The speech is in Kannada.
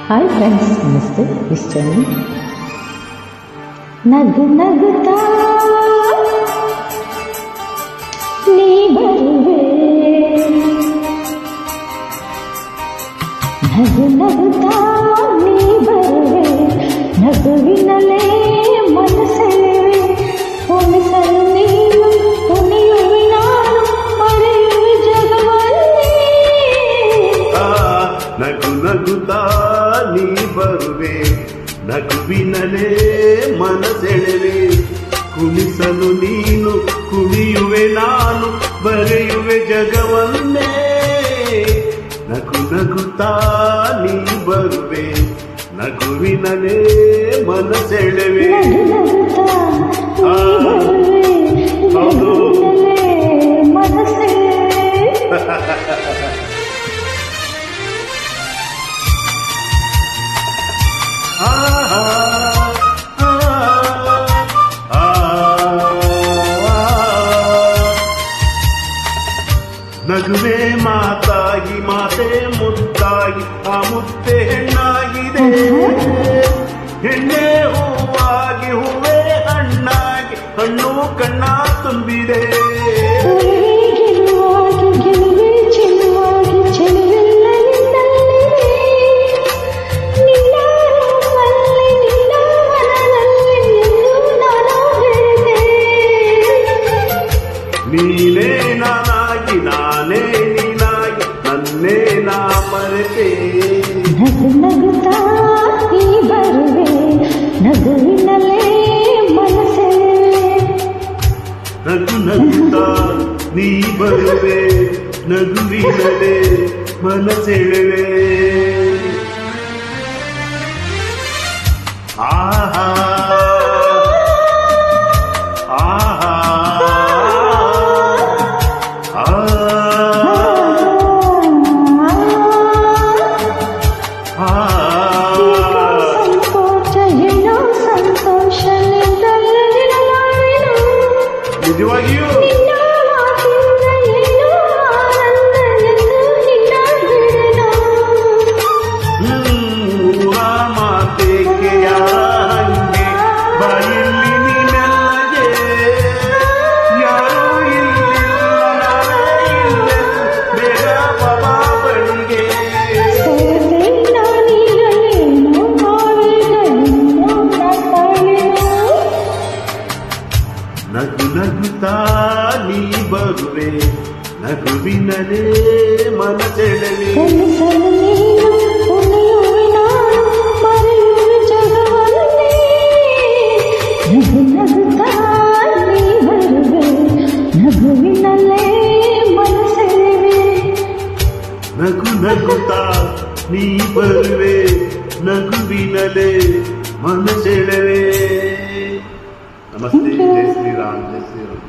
ಹಾಯ್ ಫ್ರೆಂಡ್ಸ್, ನಮಸ್ತೆ. ಇಷ್ಟೇನು ನಗು ನಗುತ್ತಾ ನೀ ಬರುವೆ, ನಗು ನಗುತ್ತಾ ನೀ ಬರುವೆ, ನಗುವಿನಲೇ ಮನಸ್ಸೆಳೆವೆ, ಹೊಣಿಸಲು ನೀನು ಹೊನೆಯುವೆ ನಾನು, ಪಡೆಯುವೆ ಜಗವನ್ನೇ. ನಗು ನಗುತ್ತಾ ನೀ ಬರುವೆ, ನಗುವಿನಲೇ ಮನಸೆಳೆವೆ, ಕುಣಿಸಲು ನೀನು ಕುಣಿಯುವೆ ನಾನು, ಬರೆಯುವೆ ಜಗವನ್ನೇ. ನಗು ನಗುತ್ತಾ ನೀ ಬರುವೆ, ನಗುವಿನಲೇ ಮನಸೆಳೆವೆ. ಹೌದು. ನಗುವೆ ಮಾತಾಗಿ, ಮಾತೆ ಮುತ್ತಾಗಿ, ಆ ಮುತ್ತೆ ಹೆಣ್ಣಾಗಿದೆ, ಹೆಣ್ಣೆ ಹೂವಾಗಿ, ಹೂವೇ ಹಣ್ಣಾಗಿ, ಹಣ್ಣು ಕಣ್ಣ ತುಂಬಿದೆ. ನೀನೇ ನಾನಾಗಿ, ನಾನೇ ನೀನಾಗಿ, ನನ್ನೇ ನಾ ಮರೆತೆ. ನಗು ನಗುತ್ತಾ ನೀ ಬರುವೆ, ನಗುವಿನಲೇ ಮನಸೆಳೆವೆ. ನಗು ನಗುತ್ತಾ ನೀ ಬರುವೆ, ನಗುವಿನಲೇ ಮನಸೆಳೆವೆ. ಆಹಾ ನಿಜವಾಗಿಯೂ ಮಾತೇಕೆ ಹಂಗೆ ಬಾಯಲ್ಲಿ ನೀನೆಲ್ಲಗೆ, ಯಾರೂ ಇಲ್ಲ ಬೇಗ ಬಾಬಾ ಬಳಿಗೆ. ನಗು ನಗುತ್ತಾ ನೀ ಬರುವೆ, ನಗುವಿನಲೇ ಮನಸೆಳೆವೆ. ನಗು ನಗುತ್ತಾ ನೀ ಬರುವೆ, ನಗುವಿನಲೇ ಮನಸೆಳೆವೆ. ನಗು ನಗುತ್ತಾ ನೀ ಬರುವೆ, ನಗುವಿನಲೇ ಮನಸೆಳೆವೆ. ನಮಸ್ತೆ. ಜೈ ಶ್ರೀರಾಮ್, ಜೈ ಶ್ರೀರಾಮ್.